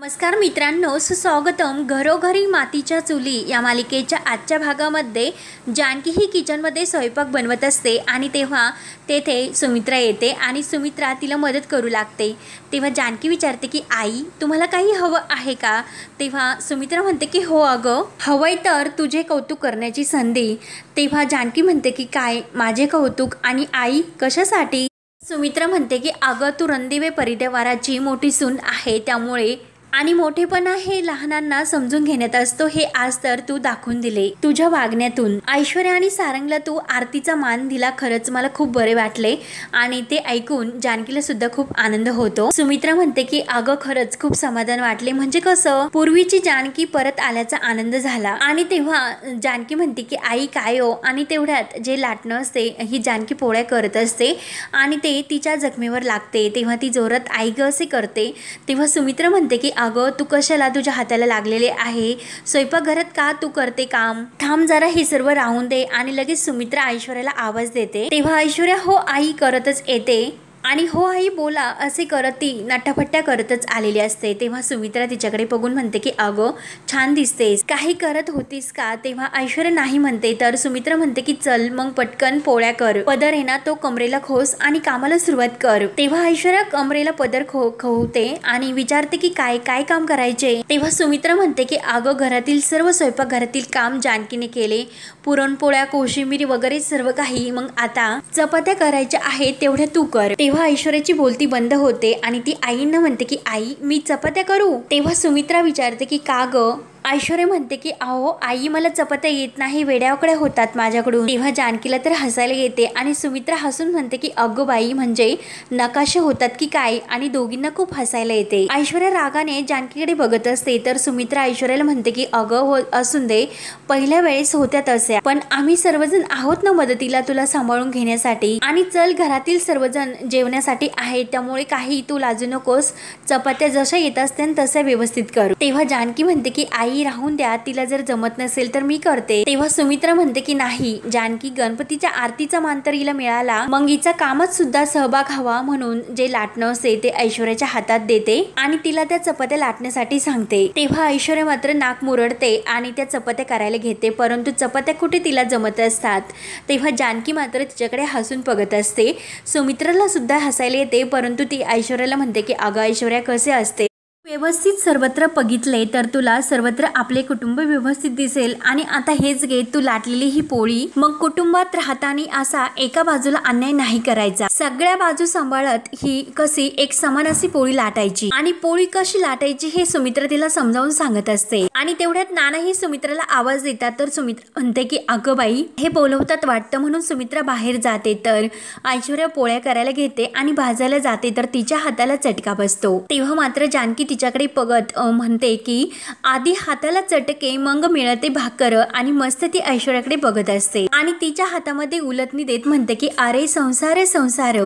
नमस्कार मित्रांनो, सुस्वागतम. घरोघरी मातीच्या चुली या मालिकेच्या आजच्या भागामध्ये जानकी ही किचनमध्ये स्वयंपाक बनवत असते आणि तेव्हा तेथे सुमित्रा येते आणि सुमित्रा तिला मदत करू लागते. तेव्हा जानकी विचारते की आई, तुम्हाला काही हवं आहे का? तेव्हा सुमित्रा म्हणते की हो अगं, हवंय तर तुझे कौतुक करण्याची संधी. तेव्हा जानकी म्हणते की काय माझे कौतुक आणि आई कशासाठी? सुमित्रा म्हणते की अगं, तू रणदिवे परिवाराची मोठी सून आहे, त्यामुळे आणि मोठेपणा हे लहानांना समजून घेण्यात असतो हे आज तर तू दाखवून दिले तुझ्या वागण्यातून. ऐश्वर्या आणि सारंगला तू आरतीचा मान दिला, खरंच मला खूप बरे वाटले. आणि ते ऐकून जानकीला सुद्धा खूप आनंद होतो. सुमित्रा म्हणते की अगं, खरंच खूप समाधान वाटले, म्हणजे कसं पूर्वीची जानकी परत आल्याचा आनंद झाला. आणि तेव्हा जानकी म्हणते की आई काय हो? आणि तेवढ्यात जे लाटणं असते ही जानकी पोळ्या करत असते आणि ते तिच्या जखमेवर लागते. तेव्हा ती जोरात आई ग असे करते. तेव्हा सुमित्रा म्हणते की अगं, तू कशाला, तुझ्या हाताला लागलेले आहे, स्वयंपाकघरात का तू करते काम, थांब जरा, हे सर्व राहून दे. आणि लगेच सुमित्रा ऐश्वर्याला आवाज देते. तेव्हा ऐश्वर्या हो आई करतच येते आणि हो आई बोला असे करत ती नटाफट्ट्या करतच आलेली असते. तेव्हा सुमित्रा तिच्याकडे बघून म्हणते की अगं, छान दिसतेस, काही करत होतीस का? तेव्हा ऐश्वर्या नाही म्हणते. तर सुमित्रा म्हणते की चल मग पटकन पोळ्या कर, पदर आहे ना तो कमरेला खोस आणि कामाला सुरुवात कर. तेव्हा ऐश्वर्या कमरेला पदर खोवते आणि विचारते की काय काय काम करायचे? तेव्हा सुमित्रा म्हणते की अगं, घरातील सर्व स्वयंपाकघरातील काम जानकीने केले, पुरणपोळ्या, कोशिंबीर वगैरे सर्व काही. मग आता चपात्या करायच्या आहेत, तेवढ्या तू कर. तेव्हा ऐश्वर्याची बोलती बंद होते आणि ती आईंना म्हणते की आई, मी चपात्या करू? तेव्हा सुमित्रा विचारते की का ग? ऐश्वर्या म्हणते की अहो आई, मला चपात्या येत नाही, वेड्यावाकड्या होतात माझ्याकडून. तेव्हा जानकीला तर हसायला येते आणि सुमित्रा हसून म्हणते की अगं बाई, म्हणजे नकाशे होतात की काय? आणि दोघींना खूप हसायला येते. ऐश्वर्या रागाने जानकीकडे बघत असते. तर सुमित्रा ऐश्वर्याला म्हणते की अगं हो, असून दे, पहिल्या वेळेस होत्या तस्या, पण आम्ही सर्वजण आहोत ना मदतीला तुला सांभाळून घेण्यासाठी. आणि चल, घरातील सर्वजण जेवण्यासाठी आहेत, त्यामुळे काही तू लाजू नकोस, चपात्या जशा येत असत्या तशा व्यवस्थित कर. तेव्हा जानकी म्हणते की आई राहून द्या, तिला जर जमत नसेल तर मी करते. तेव्हा सुमित्रा म्हणते की नाही जानकी, गणपतीच्या आरतीचा मान तर हिला मिळाला, मग हिचा कामात सुद्धा सहभाग हवा, म्हणून जे लाटणं असते ते ऐश्वर्याच्या हातात देते आणि तिला त्या चपात्या लाटण्यासाठी सांगते. तेव्हा ऐश्वर्या मात्र नाक मुरडते आणि त्या चपात्या करायला घेते, परंतु चपात्या कुठे तिला जमत असतात. तेव्हा जानकी मात्र तिच्याकडे हसून बघत असते. सुमित्राला सुद्धा हसायला येते, परंतु ती ऐश्वर्याला म्हणते की अगं ऐश्वर्या, कसे असते, व्यवस्थित सर्वत्र बघितले तर तुला सर्वत्र आपले कुटुंब व्यवस्थित दिसेल. आणि आता हेच घे, तू लाटलेली ही पोळी, मग कुटुंबात राहताना असा एका बाजूला अन्याय नाही करायचा, सगळ्या बाजू सांभाळत ही कशी एक समान अशी पोळी लाटायची. आणि पोळी कशी लाटायची हे सुमित्रा तिला समजावून सांगत असते. आणि तेवढ्यात नाना ही सुमित्राला आवाज देतात. तर सुमित्रा म्हणते की अगं बाई, हे बोलवतात वाटतं, म्हणून सुमित्रा बाहेर जाते. तर ऐश्वर्या पोळ्या करायला घेते आणि भाजायला जाते, तर तिच्या हाताला चटका बसतो. तेव्हा मात्र जानकी तिच्याकडे बघत म्हणते की आधी हाताला चटके, मग मिळते भाकर. आणि मस्त ती ऐश्वर्याकडे बघत असते आणि तिच्या हातामध्ये उलटणी देत म्हणते की अरे संसार संसार.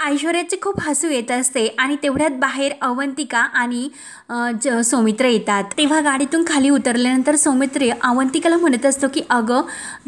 ऐश्वर्याचे खूप हसू येत असते. आणि तेवढ्यात बाहेर अवंतिका आणि सौमित्र येतात. तेव्हा गाडीतून खाली उतरल्यानंतर सौमित्र अवंतिकाला म्हणत असतो की अगं,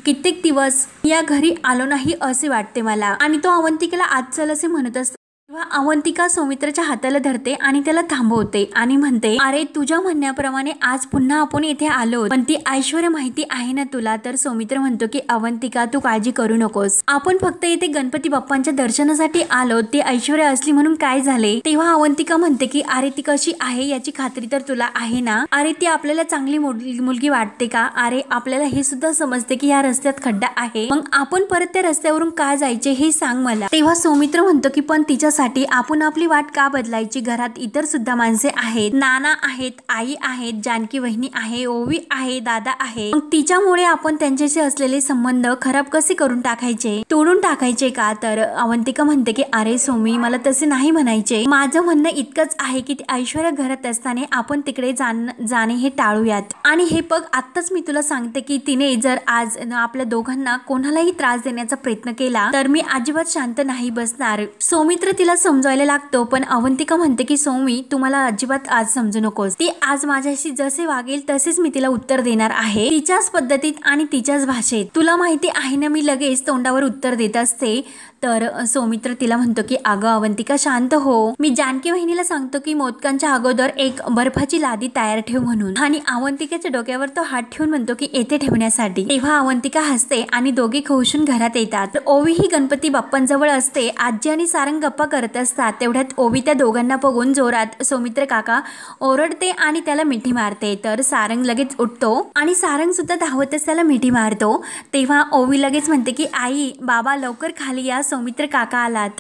कित्येक दिवस या घरी आलो नाही असे वाटते मला. आणि तो अवंतिकाला आज चल असे म्हणत असतो. तेव्हा अवंतिका सौमित्राच्या हाताला धरते आणि त्याला थांबवते आणि म्हणते अरे, तुझ्या म्हणण्याप्रमाणे आज पुन्हा आपण इथे आलो, पण ती ऐश्वर्या माहिती आहे ना तुला? तर सौमित्र म्हणतो की अवंतिका, तू काळजी करू नकोस, आपण फक्त इथे गणपती बाप्पांच्या दर्शनासाठी आलो, ती ऐश्वर्या असली म्हणून काय झाले? तेव्हा अवंतिका म्हणते की अरे, ती कशी आहे याची खात्री तर तुला आहे ना? अरे, ती आपल्याला चांगली मुलगी वाटते का? अरे, आपल्याला हे सुद्धा समजते की या रस्त्यात खड्डा आहे, मग आपण परत त्या रस्त्यावरून का जायचे हे सांग मला. तेव्हा सौमित्र म्हणतो की पण तिच्यासाठी आपण आपली वाट का बदलायची? घरात इतर सुद्धा माणसे आहेत, नाना आहेत, आई आहेत, जानकी वहिनी आहे, ओवी आहे, दादा आहे, मग तिच्यामुळे आपण त्यांच्याशी असलेले संबंध खराब कसे करून टाकायचे, तोडून टाकायचे का? तर अवंतिका म्हणते की अरे सौमी, मला तसे नाही म्हणायचे, माझं म्हणणं इतकंच आहे की ऐश्वर्या घरात असताना आपण तिकडे जाणे हे टाळूयात. आणि हे बघ, आत्ताच मी तुला सांगते की तिने जर आज आपल्या दोघांना कोणालाही त्रास देण्याचा प्रयत्न केला तर मी अजिबात शांत नाही बसणार. सौमित्र तिला अवंतिकेला समजायला लागतो, पण अवंतिका म्हणते की सौमी तू मला अजिबात आज समजू नकोस, ती आज माझ्याशी जसे वागेल तसेच मी तिला उत्तर देणार आहे, तिच्याच पद्धतीत आणि तिच्याच भाषेत. तुला माहिती आहे ना मी लगेच तोंडावर उत्तर देत असते. तर सौमित्र तिला म्हणतो की अगं अवंतिका शांत हो, मी जानकी वहिनीला सांगतो की मोदकांच्या अगोदर एक बर्फाची लादी तयार ठेव म्हणून, आणि अवंतिकेच्या डोक्यावर तो हात ठेवून म्हणतो की येथे ठेवण्यासाठी. तेव्हा अवंतिका हसते आणि दोघे खुशून घरात येतात. ओवी ही गणपती बाप्पांजवळ असते. आजी आणि सारंग गप्पा करत असतात. तेवढ्यात ओवी त्या दोघांना बघून जोरात सौमित्र काका ओरडते आणि त्याला मिठी मारते. तर सारंग लगेच उठतो आणि सारंग सुद्धा धावतच त्याला मिठी मारतो. तेव्हा ओवी लगेच म्हणते की आई बाबा लवकर खाली या, सौमित्र काका आलात.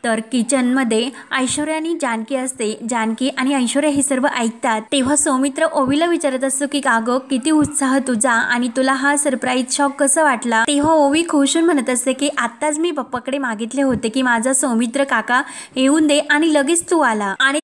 तर किचन मध्ये ऐश्वर्या आणि जानकी असते. जानकी आणि ऐश्वर्या हे सर्व ऐकतात. तेव्हा सौमित्र ओवीला विचारत असतो की कागो किती उत्साह तुझा आणि तुला हा सरप्राईज शॉक कसा वाटला. तेव्हा ओवी खुशून म्हणत असते की आत्ताच मी पप्पाकडे मागितले होते की माझा सौमित्र काका येऊन दे आणि लगेच तू आला. आणि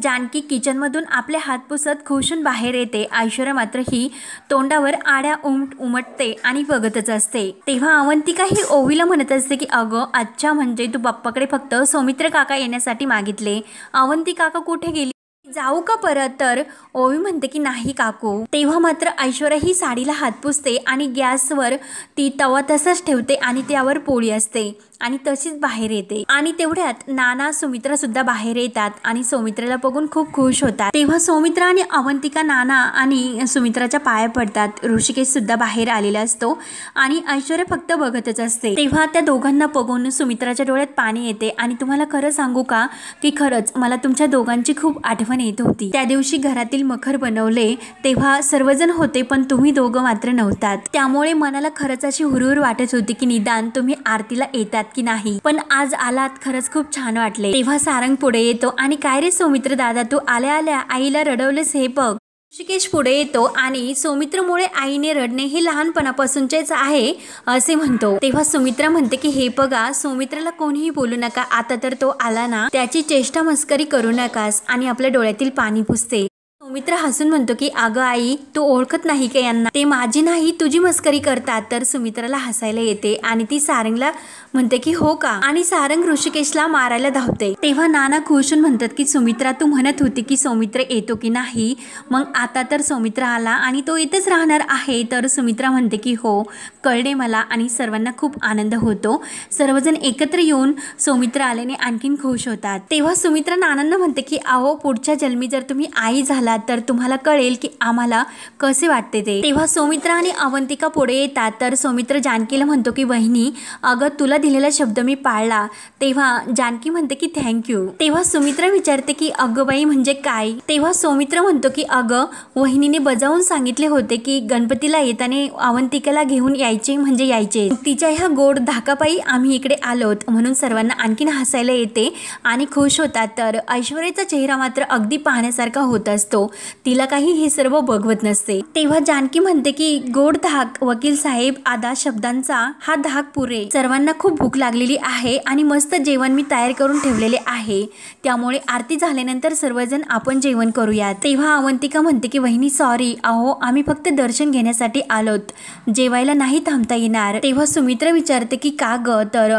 जानकी किचन मधून आपले हात पुसत खुशून बाहेर येते. ऐश्वर्या मात्र ही तोंडावर आड्या उमटते आणि बघतच असते. तेव्हा अवंतिका ही ओवीला म्हणत असते की अगं अच्छा, म्हणजे तू बाप्पाकडे फक्त सौमित्र काका येण्यासाठी मागितले, अवंतिका काका कुठे गेली, जाऊ का परत. तर ओवी म्हणते की नाही काकू. तेव्हा मात्र ऐश्वर्या ही साडीला हात पुसते आणि गॅसवर ती तवा तसाच ठेवते आणि त्यावर पोळी असते आणि तशीच बाहेर येते. आणि तेवढ्यात नाना सुमित्रा सुद्धा बाहेर येतात आणि सौमित्राला बघून खूप खुश होतात. तेव्हा सौमित्रा आणि अवंतिका नाना आणि सुमित्राच्या पाया पडतात. ऋषिकेश सुद्धा बाहेर आलेला असतो आणि ऐश्वर्या फक्त बघतच असते. तेव्हा त्या दोघांना बघून सुमित्राच्या डोळ्यात पाणी येते आणि तुम्हाला खरं सांगू का की खरंच मला तुमच्या दोघांची खूप आठवण येत होती. त्या दिवशी घरातील मखर बनवले तेव्हा सर्वजण होते पण तुम्ही दोघं मात्र नव्हतात. त्यामुळे मनाला खरंच अशी हुरहुर वाटत होती की निदान तुम्ही आरतीला येतात की नाही, पण आज आलात, खरंच खूप छान वाटले. तेव्हा सारंग पुढे येतो आणि काय रे सौमित्र दादा तू आल्या आल्या आईला रडवलेस हे बघ. ऋषिकेश पुढे येतो आणि सौमित्रमुळे आईने रडणे हे लहानपणापासूनचेच आहे असे म्हणतो. तेव्हा सुमित्रा म्हणते की हे बघा सौमित्राला कोणीही बोलू नका, आता तर तो आला ना त्याची चेष्टा मस्करी करू नकास, आणि आपल्या डोळ्यातील पाणी पुसते. सौमित्र हसून म्हणतो की अगं आई तू ओळखत नाही का यांना, ते माझी नाही तुझी मस्करी करतात. तर सुमित्राला हसायला येते आणि ती सारंगला म्हणते की हो का, आणि सारंग ऋषिकेशला मारायला धावते. तेव्हा नाना खुशून म्हणतात की सुमित्रा तू म्हणत होती की सौमित्र येतो की नाही, मग आता तर सौमित्र आला आणि तो इथेच राहणार आहे. तर सुमित्रा म्हणते की हो कळले मला, आणि सर्वांना खूप आनंद होतो. सर्वजण एकत्र येऊन सौमित्र आल्याने आणखीन खुश होतात. तेव्हा सुमित्रा नानांना म्हणते की अहो पुढच्या जन्मी जर तुम्ही आई झाला तर तुम्हाला कळेल की आम्हाला कसे वाटते ते. तेव्हा सौमित्र आणि अवंतिका पुढे येतात. तर सौमित्र जानकीला म्हणतो की वहिनी अगं तुला दिलेला शब्द मी पाळला. तेव्हा जानकी म्हणते की थँक्यू. तेव्हा सुमित्रा विचारते की अगं बाई म्हणजे काय. तेव्हा सौमित्र म्हणतो की अगं वहिनीने बजावून सांगितले होते की गणपतीला येताना अवंतिकेला घेऊन यायचे म्हणजे यायचे, तिच्या ह्या गोड धाकापायी आम्ही इकडे आलोत, म्हणून सर्वांना आणखीन हसायला येते आणि खुश होतात. तर ऐश्वर्याचा चेहरा मात्र अगदी पाहण्यासारखा होत असतो, तिला काही हे सर्व बघवत नसते. तेव्हा जानकी म्हणते की गोड धाक वकील साहेब आदा शब्दांचा हा धाक पुरे, सर्वांना खूप भूक लागलेली आहे आणि मस्त जेवण मी तयार करून ठेवलेले आहे, त्यामुळे आरती झाल्यानंतर सर्वजण आपण जेवण करूयात. तेव्हा अवंतिका म्हणते की वहिनी सॉरी, अहो आम्ही फक्त दर्शन घेण्यासाठी आलोत, जेवायला नाही थांबता येणार. तेव्हा सुमित्रा विचारते की का ग. तर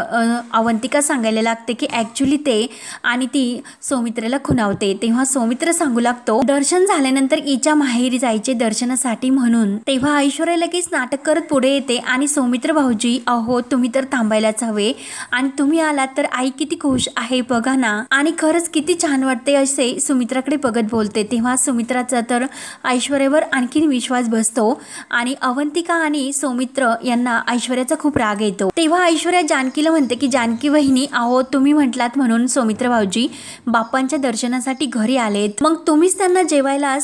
अवंतिका सांगायला लागते की ऍक्च्युली ते, आणि ती सौमित्राला खुणावते. तेव्हा सौमित्र सांगू लागतो दर्शन झाल्यानंतर हिच्या माहेरी जायचे दर्शनासाठी म्हणून. तेव्हा ऐश्वर्या लगेच नाटक करत पुढे येते आणि सौमित्र भाऊजी अहो तुम्ही तर थांबायलाच हवे, आणि तुम्ही आलात तर आई किती खुश आहे बघा ना, आणि खरंच किती छान वाटते असे सुमित्राकडे बघत बोलते. तेव्हा सुमित्राचा तर ऐश्वर्यावर आणखीन विश्वास बसतो आणि अवंतिका आणि सौमित्र यांना ऐश्वर्याचा खूप राग येतो. तेव्हा ऐश्वर्या जानकीला म्हणते की जानकी वहिनी अहो तुम्ही म्हटलात म्हणून सौमित्र भाऊजी बाप्पांच्या दर्शनासाठी घरी आलेत, मग तुम्हीच त्यांना जेवायला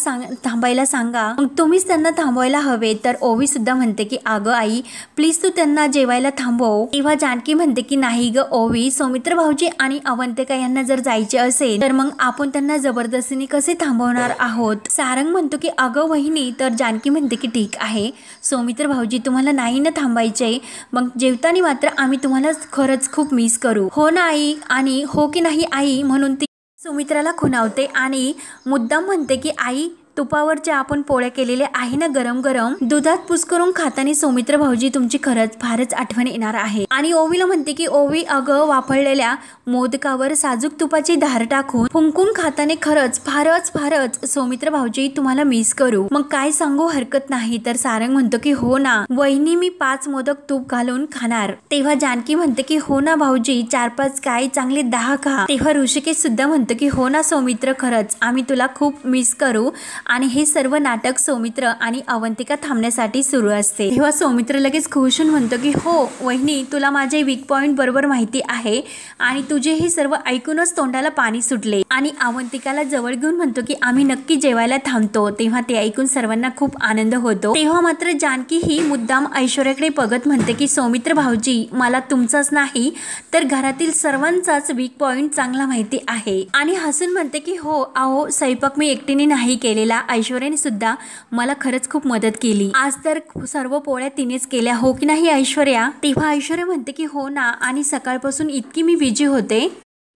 थांबायला सांगा, मग तुम्हीच त्यांना थांबवायला हवे. तर ओवी सुद्धा म्हणते की अगं आई प्लीज तू त्यांना जेवायला थांबव. तेव्हा जानकी म्हणते की नाही ग ओवी, सौमित्र भाऊजी आणि अवंतिका यांना जर जायचे असेल तर मग आपण त्यांना जबरदस्तीने कसे थांबवणार आहोत. सारंग म्हणतो की अगं वहिनी. तर जानकी म्हणते की ठीक आहे सौमित्र भाऊजी तुम्हाला नाही ना थांबायचे, मग जेवताना मात्र आम्ही तुम्हाला खरंच खूप मिस करू. हो ना आई, आणि हो की नाही आई, म्हणून ती सुमित्राला खुणावते आणि मुद्दाम म्हणते की आई तुपावरच्या आपण पोळ्या केलेल्या आहे ना गरम गरम, दुधात पुस्करून खाताना सौमित्र भाऊजी तुमची खरंच फारच आठवण येणार आहे. आणि ओवीला म्हणते की ओवी अगं वाफळलेल्या मोदकावर साजूक तुपाची धार टाकून फुंकून खाताना खरंच फारच फारच सौमित्र भाऊजी तुम्हाला मिस करू. मग काय सांगू हरकत नाही. तर सारंग म्हणतो की हो ना वहिनी मी 5 मोदक तूप घालून खाणार. तेव्हा जानकी म्हणते की हो ना भाऊजी 4-5 काय चांगले 10 खा. तेव्हा ऋषिकेश सुद्धा म्हणतो की हो ना सौमित्र खरंच आम्ही तुला खूप मिस करू. आणि हे सर्व नाटक सौमित्र आणि अवंतिका थांबण्यासाठी सुरू असते. तेव्हा सौमित्र लगेच खुश होऊन म्हणतो की हो वहिनी तुला माझे वीक पॉइंट बरोबर माहिती आहे आणि तुझे हे सर्व ऐकूनच तोंडाला पाणी सुटले. आणि अवंतिकाला जवळ घेऊन म्हणतो की आम्ही नक्की जेवायला थांबतो. तेव्हा ते ऐकून सर्वांना खूप आनंद होतो. तेव्हा मात्र जानकी ही मुद्दाम ऐश्वर्याकडे बघत म्हणते की सौमित्र भाऊजी मला तुमचाच नाही तर घरातील सर्वांचाच वीक पॉइंट चांगला माहिती आहे. आणि हसून म्हणते की हो अहो स्वयंपाक मी एकटीने नाही केलेला, ऐश्वर्याने सुद्धा मला खरंच खूप मदत केली. आज तर सर्व पोळ्या तिनेच केल्या हो की नाही ऐश्वर्या. तेव्हा ऐश्वर्या म्हणते की हो ना आणि सकाळपासून इतकी मी बिझी होते.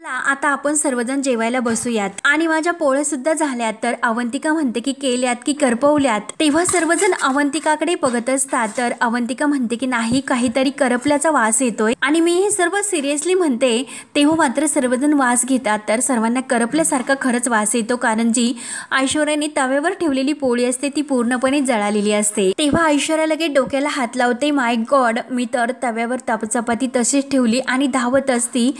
आता आपण सर्वजण जेवायला बसूयात. आणि माझ्या पोळ्या सुद्धा झाल्यात. तर अवंतिका म्हणते की केल्यात की करपवल्यात. तेव्हा सर्वजण अवंतिकाकडे बघत असतात. तर अवंतिका म्हणते की नाही काहीतरी करपल्याचा वास येतोय आणि मी हे सर्व सिरियसली म्हणते. तेव्हा मात्र सर्वजण वास घेतात. तर सर्वांना करपल्यासारखा खरंच वास येतो कारण जी ऐश्वर्याने तव्यावर ठेवलेली पोळी असते ती पूर्णपणे जळालेली असते. तेव्हा ऐश्वर्या लगेच डोक्याला हात लावते माय गॉड मी तर तव्यावर चपाती तशीच ठेवली आणि धावतच ती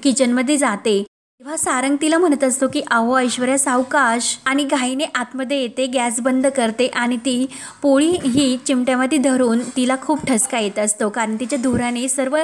किचनमध्ये जाते. तेव्हा सारंग तिला म्हणत असतो की अहो ऐश्वर्या सावकाश. आणि घाईने आतमध्ये येते, गॅस बंद करते आणि ती पोळी ही चिमट्यामध्ये धरून तिला खूप ठसका येत असतो कारण तिच्या धुराने सर्व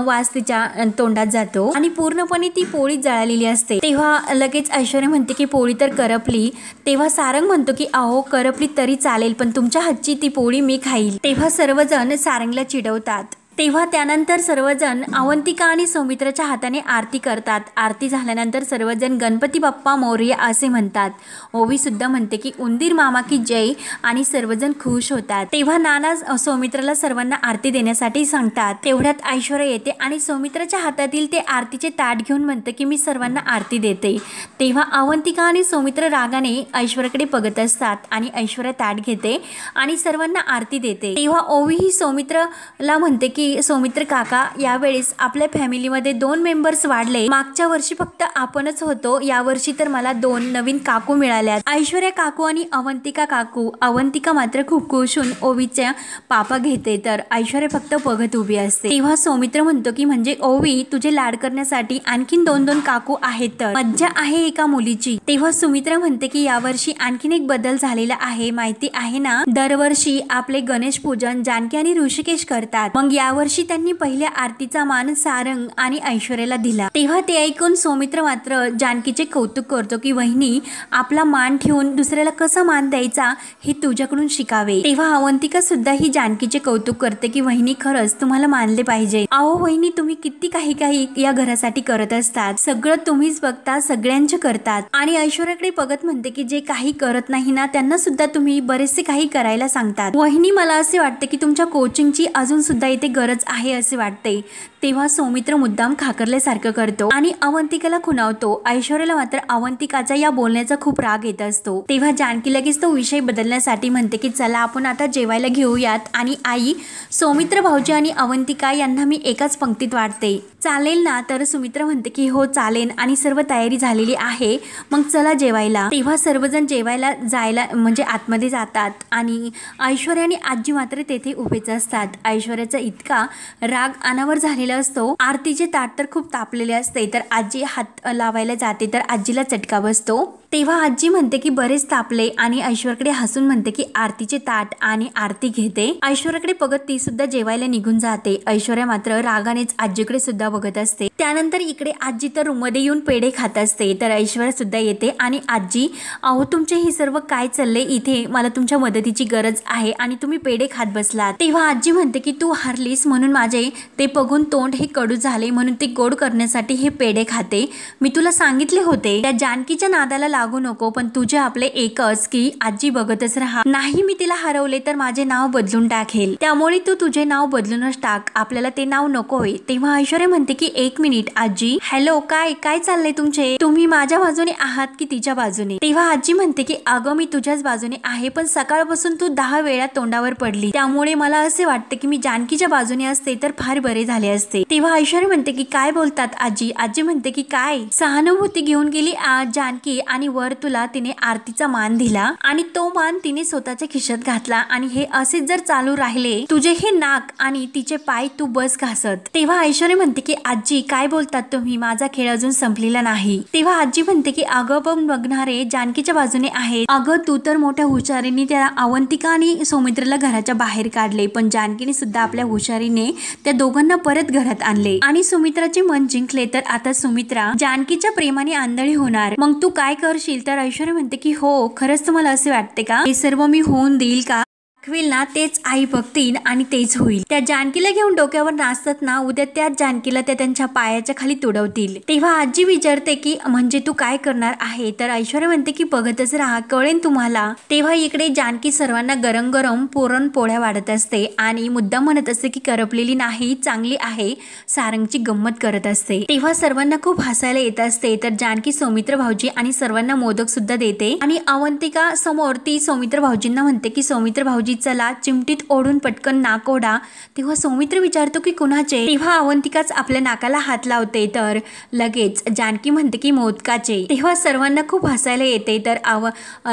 वास तिच्या तोंडात जातो आणि पूर्णपणे ती पोळी जळालेली असते. तेव्हा लगेच ऐश्वर्या म्हणते की पोळी तर करपली. तेव्हा सारंग म्हणतो की अहो करपली तरी चालेल पण तुमच्या हातची ती पोळी मी खाईल. तेव्हा सर्वजण सारंगला चिडवतात. तेव्हा त्यानंतर सर्वजण अवंतिका आणि सौमित्राच्या हाताने आरती करतात. आरती झाल्यानंतर सर्वजण गणपती बाप्पा मोरया असे म्हणतात. ओवी सुद्धा म्हणते की उंदीर मामा की जय आणि सर्वजण खुश होतात. तेव्हा नाना सौमित्राला सर्वांना आरती देण्यासाठी सांगतात. तेवढ्यात ऐश्वर्या येते आणि सौमित्राच्या हातातील ते आरतीचे ताट घेऊन म्हणते की मी सर्वांना आरती देते. तेव्हा अवंतिका आणि सौमित्र रागाने ऐश्वर्याकडे बघत असतात आणि ऐश्वर्या ताट घेते आणि सर्वांना आरती देते. तेव्हा ओवी ही सौमित्रला म्हणते की सौमित्र काका यावेळेस आपल्या फॅमिलीमध्ये 2 मेंबर्स वाढले. मागच्या वर्षी फक्त आपणच होतो, यावर्षी तर मला 2 नवीन काकू मिळाल्या. ऐश्वर्या काकू आणि अवंतिका काकू. अवंतिका मात्र खूप खुश होऊन ओवीच्या पापा घेते तर ऐश्वर्या फक्त बघत उभी असते. तेव्हा सौमित्र म्हणतो की म्हणजे ओवी तुझे लाड करण्यासाठी आणखीन 2 काकू आहेत तर मज्जा आहे एका मुलीची. तेव्हा सुमित्रा म्हणते की यावर्षी आणखीन एक बदल झालेला आहे माहिती आहे ना. दरवर्षी आपले गणेश पूजन जानकी आणि ऋषिकेश करतात. मग यावर्षी त्यांनी पहिल्या आरतीचा मान सारंग आणि ऐश्वर्याला दिला. तेव्हा ते ऐकून सौमित्र मात्र जानकीचे कौतुक करतो की वहिनी आपला मान ठेवून दुसऱ्याला कसा मान द्यायचा हे तुझ्याकडून शिकावे. तेव्हा अवंतिका सुद्धा ही जानकीचे कौतुक करते की वहिनी खरंच तुम्हाला मानले पाहिजे. अहो वहिनी तुम्ही किती काही या घरासाठी करत असतात. सगळं तुम्हीच बघता, सगळ्यांचे करतात. आणि ऐश्वर्याकडे बघत म्हणते की जे काही करत नाही ना त्यांना सुद्धा तुम्ही बरेचसे काही करायला सांगतात. वहिनी मला असे वाटते की तुमच्या कोचिंगची अजून सुद्धा इथे गरज आहे असे वाटते. तेव्हा सौमित्र मुद्दाम खाकरल्यासारखं करतो आणि अवंतिकाला खुणावतो. ऐश्वर्याला मात्र अवंतिकाचा या बोलण्याचा खूप राग येत असतो. तेव्हा जानकी लगेच तो विषय बदलण्यासाठी म्हणते की चला आपण आता जेवायला घेऊयात आणि आई सौमित्र भाऊजी आणि अवंतिका यांना मी एकाच पंक्तीत वाढते चालेल ना. तर सुमित्रा म्हणते की हो चालेल आणि सर्व तयारी झालेली आहे मग चला जेवायला. तेव्हा सर्वजण जेवायला जायला म्हणजे आतमध्ये जातात आणि ऐश्वर्या आणि आजी मात्र तेथे उभेच असतात. ऐश्वर्याचा इतका राग अनावर झालेला असतो. आरतीचे ताट तर खूप तापलेले असते तर आजी हात लावायला जाते तर आजीला चटका बसतो. तेव्हा आजी म्हणते की बरेच तापले आणि ऐश्वर्याकडे हसून म्हणते की आरतीचे ताट आणि आरती घेते. ऐश्वर्याकडे बघत ती सुद्धा जेवायला निघून जाते. ऐश्वर्या मात्र रागानेच आजीकडे सुद्धा बघत असते. त्यानंतर इकडे आजी तर रूममध्ये येऊन पेढे खात असते तर ऐश्वर्या सुद्धा येते आणि आजी अहो तुमचे हे सर्व काय चालले इथे, मला तुमच्या मदतीची गरज आहे आणि तुम्ही पेढे खात बसलात. तेव्हा आजी म्हणते की तू हारलीस म्हणून माझे ते बघून तोंड हे कडू झाले म्हणून ते गोड करण्यासाठी हे पेढे खाते. मी तुला सांगितले होते त्या जानकीच्या नादाला लागू नको पण तुझे आपले एकच की आजी बघतच राहा. नाही मी तिला हरवले तर माझे नाव बदलून टाकेल त्यामुळे तू तुझे नाव बदलूनच टाक, आपल्याला ते नाव नकोय. तेव्हा ऐश्वर्या म्हणते की 1 मिनिट आजी. हॅलो, काय काय चाललंय तुमचे? तुम्ही माझ्या बाजूने आहात की तिच्या बाजूने? तेव्हा आजी म्हणते की अगं मी तुझ्याच बाजूने आहे, पण सकाळपासून तू 10 वेळा तोंडावर पडली, त्यामुळे मला असे वाटते की मी जानकीच्या बाजूने असते तर फार बरे झाले असते. तेव्हा ऐश्वर्या म्हणते की काय बोलतात आजी? आजी म्हणते की काय सहानुभूती घेऊन गेली जानकी आणि वर तुला तिने आरतीचा मान दिला आणि तो मान तिने स्वतःच्या खिशात घातला आणि हे असेच जर चालू राहिले तुझे हे नाक आणि तिचे पाय तू बस घासत. तेव्हा ऐश्वर्या म्हणते की आजी काय बोलतात तुम्ही? माझा खेळ अजून संपलेला नाही. तेव्हा आजी म्हणते की अगं पण बघणारे जानकीच्या बाजूने आहेत. अगं तू तर मोठ्या हुशारीने त्या अवंतिका आणि सौमित्रला घराच्या बाहेर काढले, पण जानकीने सुद्धा आपल्या हुशारीने त्या दोघांना परत घरात आणले आणि सुमित्राचे मन जिंकले. तर आता सुमित्रा जानकीच्या प्रेमाने आंधळी होणार, मग तू काय करशील? तर ऐश्वर्या म्हणते की हो, खरंच तुम्हाला असे वाटते का हे सर्व मी होऊन देईल का? दाखवेल ना तेच आई बघतील आणि तेच होईल. त्या जानकीला घेऊन डोक्यावर नाचतात ना, उद्या त्याच जानकीला त्या त्यांच्या पायाच्या खाली तुडवतील. तेव्हा आजी विचारते की म्हणजे तू काय करणार आहे? तर ऐश्वर्या म्हणते की बघतच राहा, कळेल तुम्हाला. तेव्हा इकडे जानकी सर्वांना गरम गरम पुरणपोळ्या वाढत असते आणि मुद्दाम म्हणत असते की करपलेली नाही, चांगली आहे, सारंगची गंमत करत असते. तेव्हा सर्वांना खूप हसायला येत असते. तर जानकी सौमित्र भाऊजी आणि सर्वांना मोदक सुद्धा देते आणि अवंतिका समोर ती सौमित्र भाऊजींना म्हणते की सौमित्र भाऊजी चला चिमटीत ओढून पटकन नाक ओढा. तेव्हा सौमित्र विचारतो की कुणाचे? तेव्हा अवंतिकाच आपल्या नाकाला हात लावते. तर लगेच जानकी म्हणते की मोदकाचे. तेव्हा सर्वांना खूप हसायला येते. तर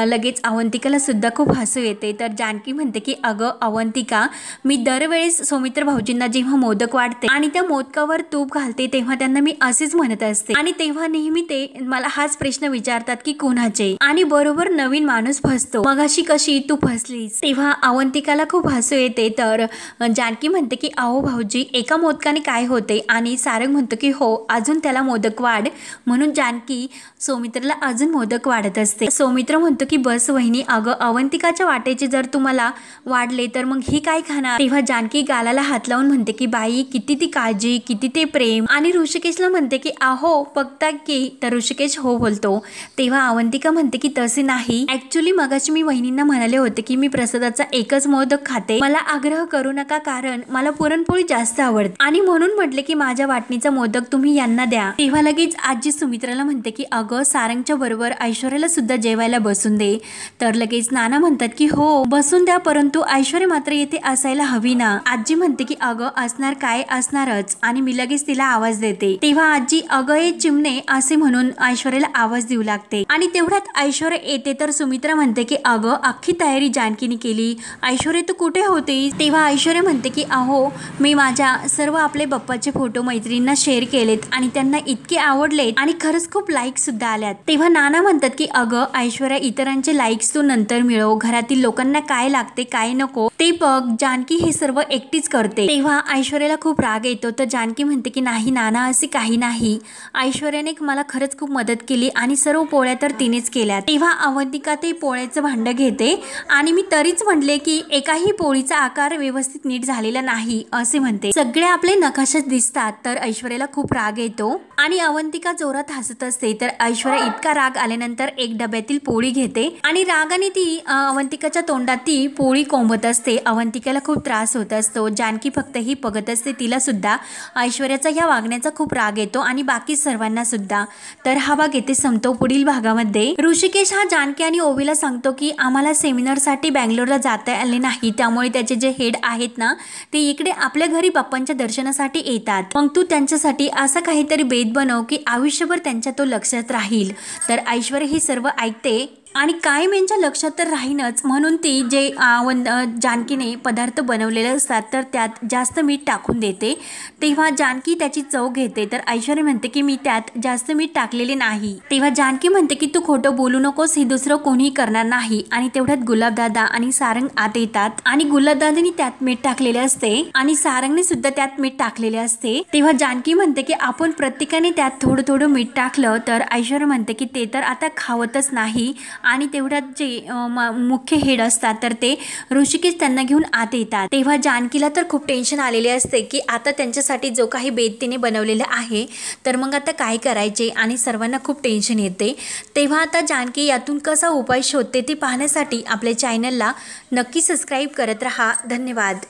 लगेच अवंतिकाला सुद्धा खूप हसू येते. तर जानकी म्हणते की अगं अवंतिका, मी दरवेळेस सौमित्र भाऊजींना जेव्हा मोदक वाढते आणि त्या मोदकावर तूप घालते तेव्हा त्यांना मी असेच म्हणत असते आणि तेव्हा नेहमी ते मला हाच प्रश्न विचारतात की कुणाचे, आणि बरोबर नवीन माणूस फसतो. मगाशी कशी तू फसलीस? तेव्हा अवंतिकाला खूप हसू येते. तर जानकी म्हणते की अहो भाऊजी, एका मोदकाने काय होते? आणि सारंग म्हणतो की हो, अजून त्याला मोदक वाढ. म्हणून जानकी सौमित्रला अजून मोदक वाढत असते. सौमित्र म्हणतो की बस वहिनी, अगं अवंतिकाच्या वाटेचे जर तुम्हाला वाढले तर मग ही काय खाणार? तेव्हा जानकी गालाला हात लावून म्हणते की बाई, किती ती काळजी, किती ते प्रेम. आणि ऋषिकेशला म्हणते की अहो बघता की. तर ऋषिकेश हो बोलतो. तेव्हा अवंतिका म्हणते की तसे नाही, ऍक्च्युली मगाशी मी वहिनींना म्हणाले होते की मी प्रसादाचा एकच मोदक खाते, मला आग्रह करू नका, कारण मला पुरणपोळी जास्त आवडते आणि म्हणून म्हटले की माझ्या वाटणीचा मोदक तुम्ही यांना द्या. तेव्हा लगेच आजी सुमित्राला म्हणते की अगं सारंगच्या बरोबर ऐश्वर्याला सुद्धा जेवायला बसून दे. तर लगेच नाना म्हणतात की हो बसून द्या, परंतु ऐश्वर्या मात्र येथे असायला हवी ना. आजी म्हणते की अगं असणार काय, असणारच, आणि मी लगेच तिला आवाज देते. तेव्हा आजी अगं ये चिमणे असे म्हणून ऐश्वर्याला आवाज देऊ लागते आणि तेवढ्यात ऐश्वर्या येते. तर सुमित्रा म्हणते की अगं अख्खी तयारी जानकीने केली, ऐश्वर्या तू कुठे होती? तेव्हा ऐश्वर्या म्हणते की अहो मी माझ्या सर्व आपले बाप्पाचे फोटो मैत्रिणींना शेअर केलेत आणि त्यांना इतके आवडलेत आणि खरंच खूप लाईक सुद्धा आल्यात. तेव्हा नाना म्हणतात की अगं ऐश्वर्या, इतरांचे लाईक्स तू नंतर मिळव, घरातील लोकांना काय लागते काय नको ते बघ, जानकी हे सर्व एकटीच करते. तेव्हा ऐश्वर्याला खूप राग येतो. तर जानकी म्हणते की नाही नाना, असे काही नाही, ऐश्वर्याने मला खरंच खूप मदत केली आणि सर्व पोळ्या तर तिनेच केल्या. तेव्हा अवंतिका ते पोळ्याचं भांड घेते आणि मी तरीच म्हटले की एकाही पोळीचा आकार व्यवस्थित नीट झालेला नाही असे म्हणते. सगळे आपले नकाशात दिसतात. तर ऐश्वर्याला खूप राग येतो आणि अवंतिका जोरात हसत असते. तर ऐश्वर्या इतका राग आल्यानंतर एक डब्यातील पोळी घेते आणि रागाने ती अवंतिकाच्या तोंडात ती पोळी कोंबत असते. अवंतिकाला खूप त्रास होत असतो. जानकी फक्त ही बघत असते. तिला सुद्धा ऐश्वर्याचा या वागण्याचा खूप राग येतो आणि बाकी सर्वांना सुद्धा. तर हा भाग येथे संपतो. पुढील भागामध्ये ऋषिकेश हा जानकी आणि ओवीला सांगतो की आम्हाला सेमिनारसाठी बँगलोरला जाता आले नाही, त्यामुळे त्याचे जे हेड आहेत ना ते इकडे आपल्या घरी बाप्पांच्या दर्शनासाठी येतात, मग तू त्यांच्यासाठी असा काहीतरी बेत बनव की आयुष्यभर त्यांच्या तो लक्षात राहील. तर ऐश्वर्या हे सर्व ऐकते आणि कायम यांच्या लक्षात तर राहीनच, म्हणून ती जे जानकीने पदार्थ बनवलेले असतात तर त्यात जास्त मीठ टाकून देते. तेव्हा जानकी त्याची चव घेते. तर ऐश्वर्या म्हणते की मी त्यात जास्त मीठ टाकलेले नाही. तेव्हा जानकी म्हणते की तू खोटं बोलू नकोस, हे दुसरं कोणीही करणार नाही. आणि तेवढ्यात गुलाबदादा आणि सारंग आत येतात आणि गुलाबदादानी त्यात मीठ टाकलेले असते आणि सारंगने सुद्धा त्यात मीठ टाकलेले असते. तेव्हा जानकी म्हणते की आपण प्रत्येकाने त्यात थोडं थोडं मीठ टाकलं. तर ऐश्वर्या म्हणते की ते तर आता खावतच नाही. आणि तेवढ्यात जे मुख्य हेड असतात तर ते ऋषिकेश त्यांना घेऊन आत येतात. तेव्हा जानकीला तर खूप टेन्शन आलेले असते की आता त्यांच्यासाठी जो काही बेत तिने बनवलेला आहे तर मग आता काय करायचे, आणि सर्वांना खूप टेन्शन येते. तेव्हा आता जानकी यातून कसा उपाय शोधते ते पाहण्यासाठी आपल्या चॅनलला नक्की सबस्क्राईब करत राहा. धन्यवाद.